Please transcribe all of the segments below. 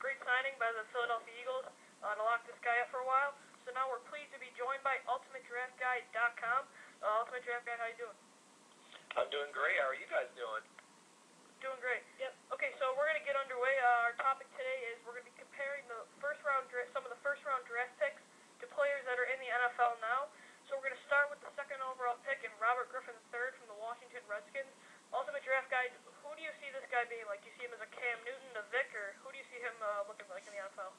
great signing by the Philadelphia Eagles to lock this guy up for a while. So now we're pleased to be joined by UltimateDraftGuide.com. Ultimate Draft Guide, how you doing? I'm doing great. How are you guys doing? Doing great. Yep. Okay, so we're going to get underway. Our topic today is we're going to be comparing the some of the first-round draft picks to players that are in the NFL now. So we're going to start with the second overall pick in Robert Griffin III from the Washington Redskins. Ultimate Draft Guide, who do you see this guy being like? Do you see him as a Cam Newton, a Vic, or who do you see him looking like in the NFL?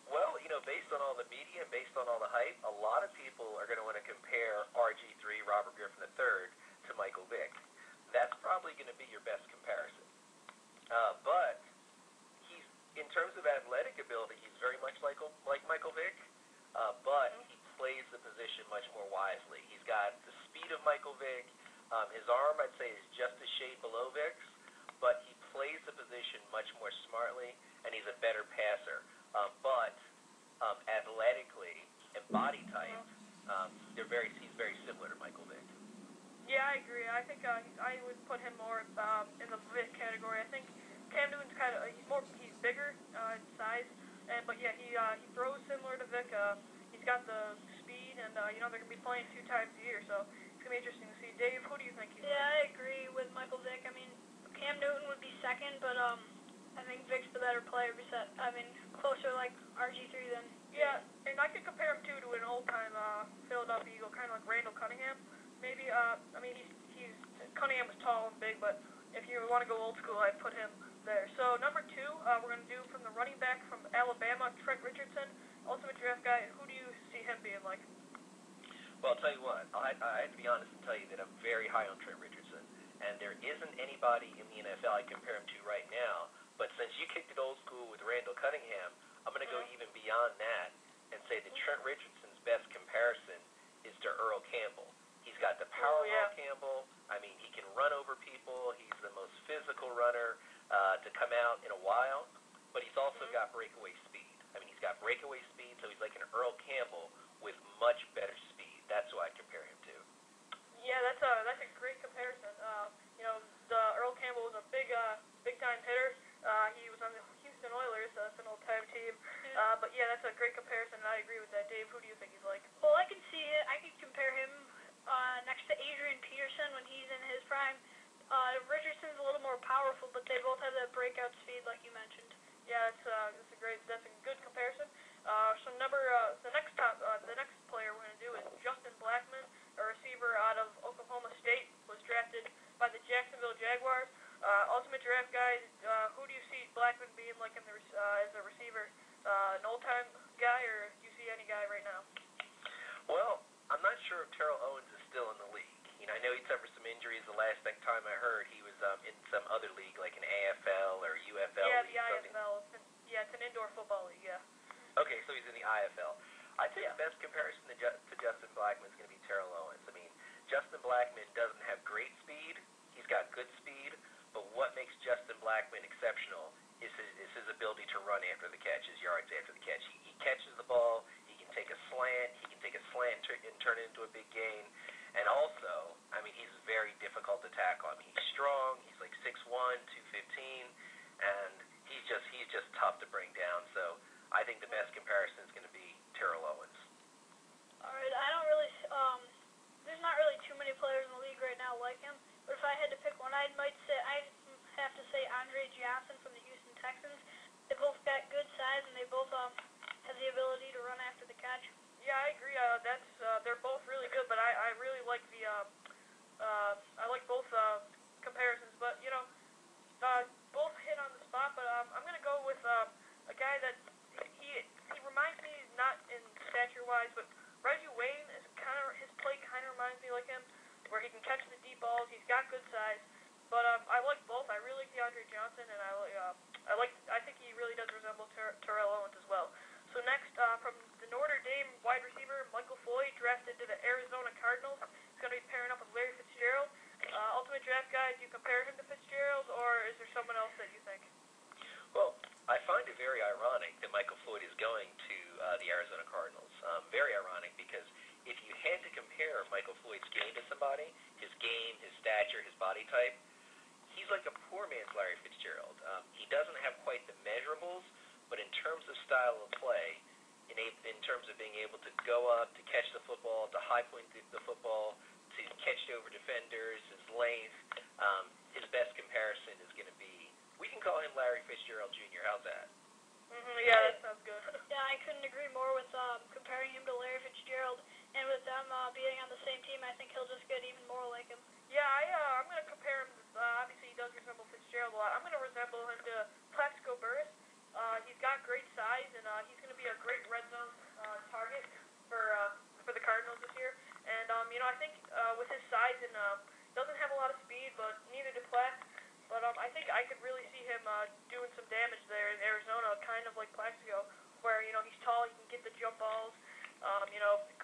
Well, based on all the media and based on all the hype, a lot of people are going to want to compare RG3, Robert Griffin III, to Michael Vick. That's probably going to be your best comparison. But he's, in terms of athletic ability, he's very much like Michael Vick, but he plays the position much more wisely. He's got the speed of Michael Vick. His arm, I'd say, is just a shade below Vick's, but he plays the position much more smartly, and he's a better passer. But athletically and body type, he's very similar to Michael Vick. Yeah, I agree. I think I would put him more in the Vick category. I think Cam Newton's he's bigger in size, but yeah, he throws similar to Vick. He's got the speed, and they're going to be playing 2 times a year, so it's going to be interesting to see. Dave, who do you think he's I agree with Michael Vick. I mean, Cam Newton would be second, but I think Vick's the better player. Closer like RG3 than. Yeah, and I could compare him too to an old-time Philadelphia Eagle, kind of like Randall Cunningham. Maybe, Cunningham was tall and big, but if you want to go old school, I'd put him there. So number 2, we're going to do from the running back from Alabama, Trent Richardson. Ultimate Draft Guy, who do you see him being like? Well, I'll tell you what, I have to be honest and tell you that I'm very high on Trent Richardson, and there isn't anybody in the NFL I compare him to right now, but since you kicked it old school with Randall Cunningham, I'm going to go even beyond that and say that Trent Richardson's best comparison is to Earl Campbell. He's got the power of Earl Campbell. I mean, he can run over people. He's the most physical runner to come out in a while, but he's also got breakaway speed. I mean, he's got breakaway speed, so he's like an Earl Campbell with much better speed. That's who I compare him to. Yeah, that's a great comparison. The Earl Campbell was a big time hitter. He was on the Houston Oilers, so that's an old time team. But yeah, that's a great comparison, and I agree with that. Dave, who do you think he's like? Well, I can see it. I could compare him next to Adrian Peterson when he's in his prime. Richardson's a little more powerful, but they both have that breakout speed, like you mentioned. Yeah, that's a good comparison. So the next player we're gonna do is Justin Blackmon, a receiver out of Oklahoma State, was drafted by the Jacksonville Jaguars. Ultimate Draft Guide, who do you see Blackmon being like as a receiver? An old-time guy, or do you see any guy right now? Well, I'm not sure if Terrell Owens is still in the league. I know he suffered some injuries. The last time I heard, he was in some other league, like an AFL or UFL league. Yeah, the IFL. It's an indoor football league, yeah. Okay, so he's in the IFL. I'd say the best comparison to Justin Blackmon is going to be Terrell Owens. I mean, Justin Blackmon doesn't have great speed. He's got good speed, but what makes Justin Blackmon exceptional is his ability to run after the catch, his yards after the catch. He catches the ball. He can take a slant. He can take a slant and turn it into a big gain. And also, I mean, he's very difficult to tackle. I mean, he's strong. He's like 6'1", 215, and he's just tough to bring down. So I think the best comparison is going to be Terrell Owens. All right, I don't really. There's not really too many players in the league right now like him. But if I had to pick one, I'd have to say Andre Johnson from the Houston Texans. They both got good size, and they both have the ability to run after the catch. Yeah, I agree. They're both really good, but I really like I like both comparisons. But both hit on the spot. But I'm gonna go with a guy that he reminds me, not in stature wise, but Reggie Wayne is his play kind of reminds me like him, where he can catch the deep balls. He's got good size. But I like both. I really like DeAndre Johnson, and I think he really does resemble Terrell Owens as well. So next, from the Notre Dame wide receiver, Michael Floyd, drafted to the Arizona Cardinals. He's going to be pairing up with Larry Fitzgerald. Ultimate Draft Guide, do you compare him to Fitzgerald, or is there someone else that you think? Well, I find it very ironic that Michael Floyd is going to the Arizona Cardinals. Very ironic, because if you had to compare Michael Floyd's game to somebody, his game, his stature, his body type, he's like a poor man's Larry Fitzgerald. He doesn't have quite the measurables terms of style of play, in terms of being able to go up, to catch the football, to high point the football, to catch it over defenders, his length, his best comparison is going to be, we can call him Larry Fitzgerald Jr. How's that? Yeah, that sounds good. Yeah, I couldn't agree more with comparing him to Larry Fitzgerald, and with them being on the same team, I think he'll just get even more like him. Yeah, I'm going to compare him, obviously he does resemble Fitzgerald a lot. I'm going to resemble him to Plaxico Burress. He's got great size, and he's going to be a great red zone target for the Cardinals this year. And, I think with his size and doesn't have a lot of speed, but neither do Plax. But I think I could really see him doing some damage there in Arizona, kind of like Plaxico, where, he's tall, he can get the jump balls.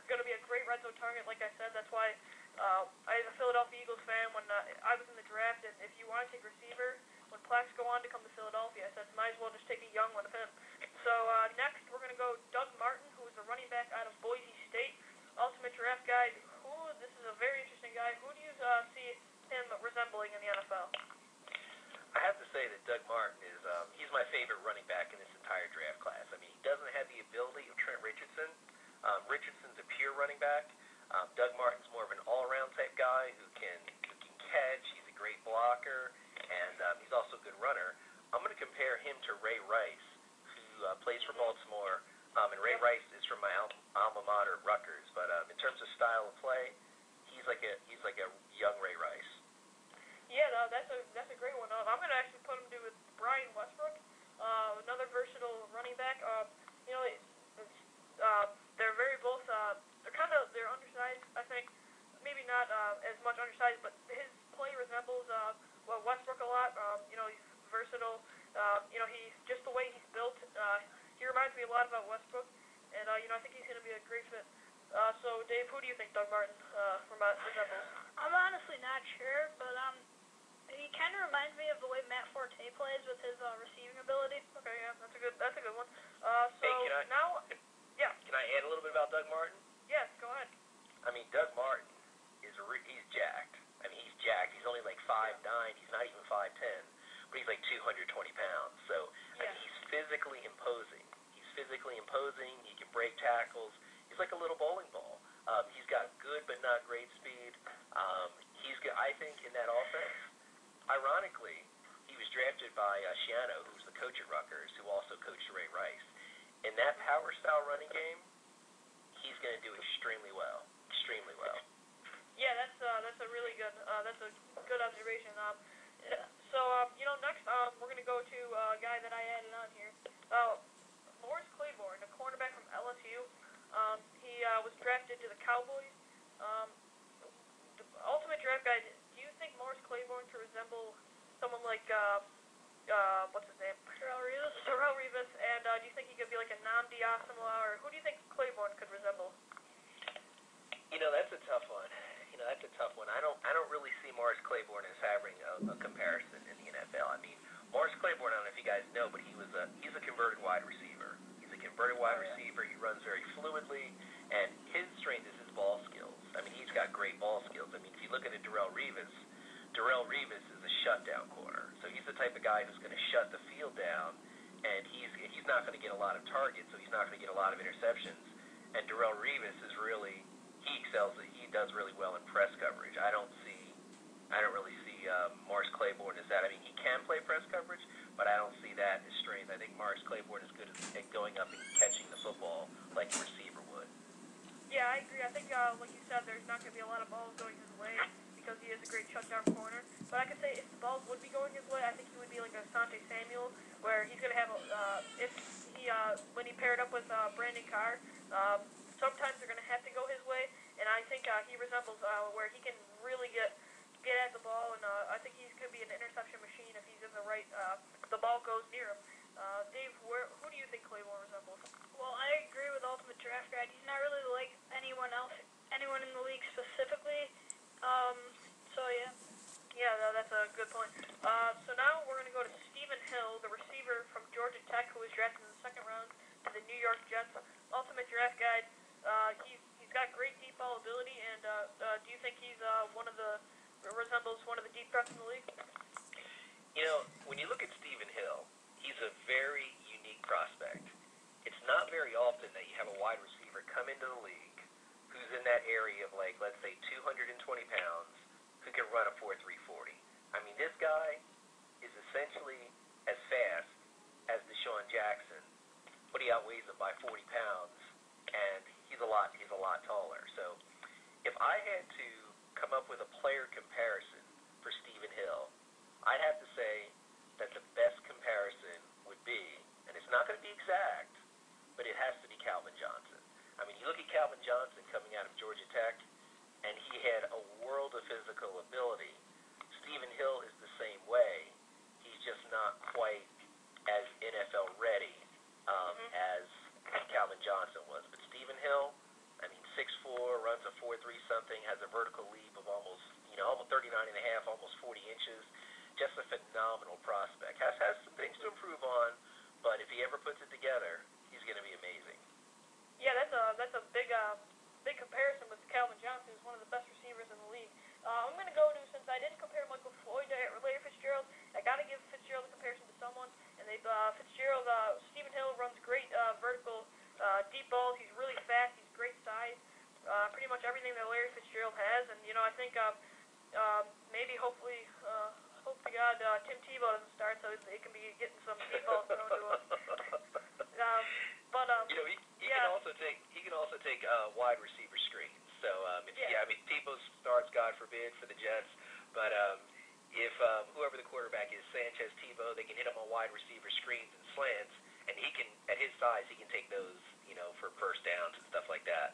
Going to be a great red zone target, like I said. That's why I was a Philadelphia Eagles fan when I was in the draft, and if you want to take receiver, when Plaxico wanted to come to Philadelphia, I said, might as well just take a young one of him. So next, we're going to go Doug Martin, who is a running back out of Boise State. Ultimate Draft Guide. This is a very interesting guy. Who do you see him resembling in the NFL? I have to say that Doug Martin is, he's my favorite running back in this entire draft class. I mean, he doesn't have the ability of Trent Richardson. Richardson's a pure running back. Doug Martin's more of an all-around type guy who can catch. He's a great blocker, and he's also a good runner. I'm going to compare him to Ray Rice, who plays for Baltimore, and Ray Rice is from my alma mater, Rutgers. But in terms of style of play, he's like a young Ray Rice. Yeah, no, that's a great one. I'm going to actually put him with Brian Westbrook, another versatile running back. They're they're undersized. I think maybe not as much undersized, but his play resembles Westbrook a lot. He's versatile. He's just the way he's built. He reminds me a lot about Westbrook, and I think he's going to be a great fit. So Dave, who do you think Doug Martin resembles? I'm honestly not sure, but he kind of reminds me of the way Matt Forte plays with his receiving ability. Okay, yeah, that's a good one. Hey, can I add a little bit about Doug Martin? Yes, go ahead. I mean, Doug Martin he's jacked. I mean, he's jacked. He's only like 5'9". He's not even 5'10", but he's like 220 pounds. So I mean, he's physically imposing. He can break tackles. He's like a little bowling ball. He's got good but not great speed. I think in that offense, ironically, he was drafted by Shiano, who's the coach at Rutgers, who also coached Ray Rice. In that power style running game, he's going to do extremely well. Yeah, that's a really good observation. Next we're going to go to a guy that I added on here. Morris Claiborne, a cornerback from LSU. He was drafted to the Cowboys. The Ultimate Draft Guide, do you think Morris Claiborne could resemble someone like, what's his name? Darrelle Revis. And do you think he could be like a Nnamdi Asomugha, or who do you think Claiborne could resemble? That's a tough one. I don't really see Morris Claiborne as having a comparison in the NFL. I mean, Morris Claiborne, I don't know if you guys know, but he's a converted wide receiver. He's a converted wide receiver. He runs very fluidly, and his strength is his ball skills. I mean, he's got great ball skills. I mean, if you look at Darrelle Revis is a shutdown corner. So he's the type of guy who's going to shut the field down, and he's not going to get a lot of targets, so he's not going to get a lot of interceptions. And Darrelle Revis he excels. He does really well in press coverage. I don't really see Morris Claiborne as that. I mean, he can play press coverage, but I don't see that as strength. I think Morris Claiborne is good at going up and catching the football like a receiver would. Yeah, I agree. I think, like you said, there's not going to be a lot of balls going his way because he is a great shutdown corner. But I could say if the balls would be going his way, I think he would be like a Asante Samuel, where he's going to have when he paired up with Brandon Carr, sometimes they're going to have to go his way, and I think he resembles where he can really get at the ball, and I think he could be an interception machine if he's in the right, the ball goes near him. Dave, who do you think Claiborne resembles? Well, I agree with Ultimate Draft Guide. He's not really like anyone in the league specifically. So yeah. Yeah, no, that's a good point. So now we're going to go to Stephen Hill, the receiver from Georgia Tech, who was drafted in the second round to the New York Jets. Ultimate Draft Guide. He's got great deep ball ability, and do you think he's resembles one of the deep threats in the league? When you look at Stephen Hill, he's a very unique prospect. come into the league who's in that area of, like, let's say 220 pounds who can run a 4.340. I mean, this guy is essentially as fast as Deshaun Jackson, but he outweighs him by 40 pounds, and he's a lot taller. So if I had to come up with a player comparison for Stephen Hill, I'd have to say that the best comparison would be, and it's not going to be exact, but it has to be Calvin Johnson. I mean, you look at Calvin Johnson coming out of Georgia Tech, and he had a world of physical ability. Stephen Hill is the same way. He's just not quite as NFL ready as Calvin Johnson was. But Stephen Hill, I mean, 6'4", runs a 4.3 something, has a vertical leap of almost 39 and a half, almost 40 inches. Just a phenomenal prospect. Has some things to improve on, but if he ever puts it together, he's going to be amazing. Yeah, that's a big comparison with Calvin Johnson, who's one of the best receivers in the league. I'm going to go to, since I didn't compare Michael Floyd to Larry Fitzgerald, I got to give Fitzgerald a comparison to someone. And Stephen Hill runs great vertical deep balls. He's really fast. He's great size. Pretty much everything that Larry Fitzgerald has. And I think maybe hopefully, hope to God Tim Tebow doesn't start, so they can be getting some deep balls thrown to him. He can also take wide receiver screens. So Tebow starts, God forbid, for the Jets, but if whoever the quarterback is, Sanchez, Tebow, they can hit him on wide receiver screens and slants, and he can, at his size, he can take those, for first downs and stuff like that.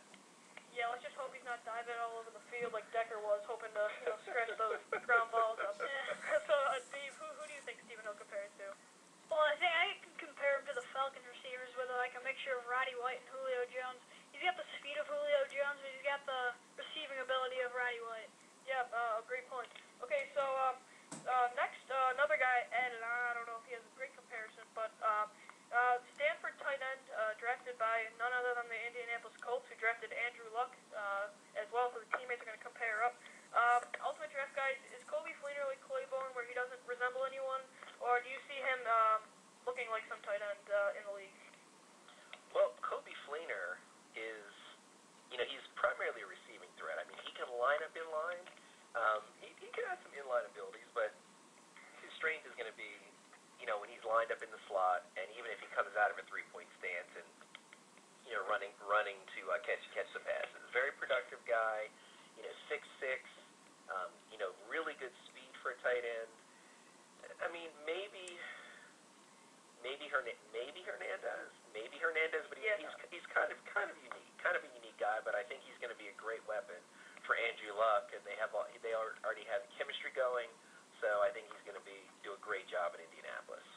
Yeah, let's just hope he's not diving all over the field like Decker was, hoping to scratch those ground balls up. So, Steve, who do you think Stephen Hill compares to? Well, I think I can compare him to the Falcons receivers with like a mixture of Roddy White and Julio Jones. He's got the speed of Julio Jones, but he's got the receiving ability of Roddy White. Yeah, great point. Okay, so next, another guy added on. I don't know if he has a great comparison, but Stanford tight end drafted by none other than the Indianapolis Colts, who drafted Andrew Luck as well, so the teammates are going to compare up. Ultimate Draft Guide, is Kobe Fleener like Claiborne, where he doesn't resemble anyone, or do you see him looking like some tight end in the league? Well, Kobe Fleener is, he's primarily a receiving threat. I mean, he can line up in line. He can have some in-line abilities, but his strength is going to be, when he's lined up in the slot, and even if he comes out of a three-point stance and, running to catch some passes. Very productive guy, 6'6", really good speed for a tight end. I mean, maybe Hernandez, but he's kind of a unique guy. But I think he's going to be a great weapon for Andrew Luck, and they already have chemistry going. So I think he's going to do a great job in Indianapolis.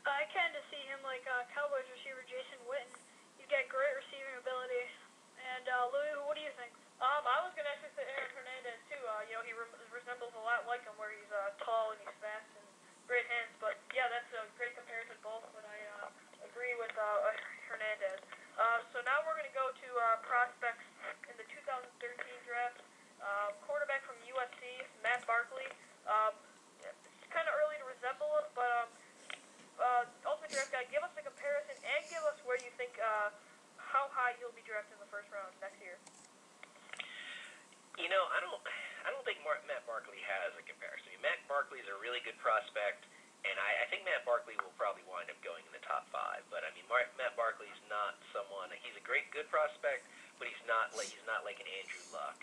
I kind of see him like Cowboys receiver Jason Witten. He's got great receiving ability. And Louis, what do you think? I was going to actually say Aaron Hernandez too. He resembles a lot like him, where he's tall and he's fast and great hands. But yeah, that's a great comparison both. But I agree with Hernandez. So now we're going to go to prospects in the 2013 draft. Quarterback from USC, Matt Barkley. It's kind of early to resemble him, but Ultimate Draft Guide, give us a comparison and give us where you think how high he'll be drafted in the first round next year. I don't think Matt Barkley has a comparison. I mean, Matt Barkley is a really good prospect, and I think Matt Barkley will probably wind up going in the top 5. But I mean, Matt Barkley is not someone. He's a good prospect, but he's not like an Andrew Luck.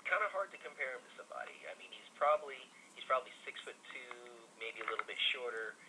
Kind of hard to compare him to somebody. I mean, he's probably 6'2", maybe a little bit shorter.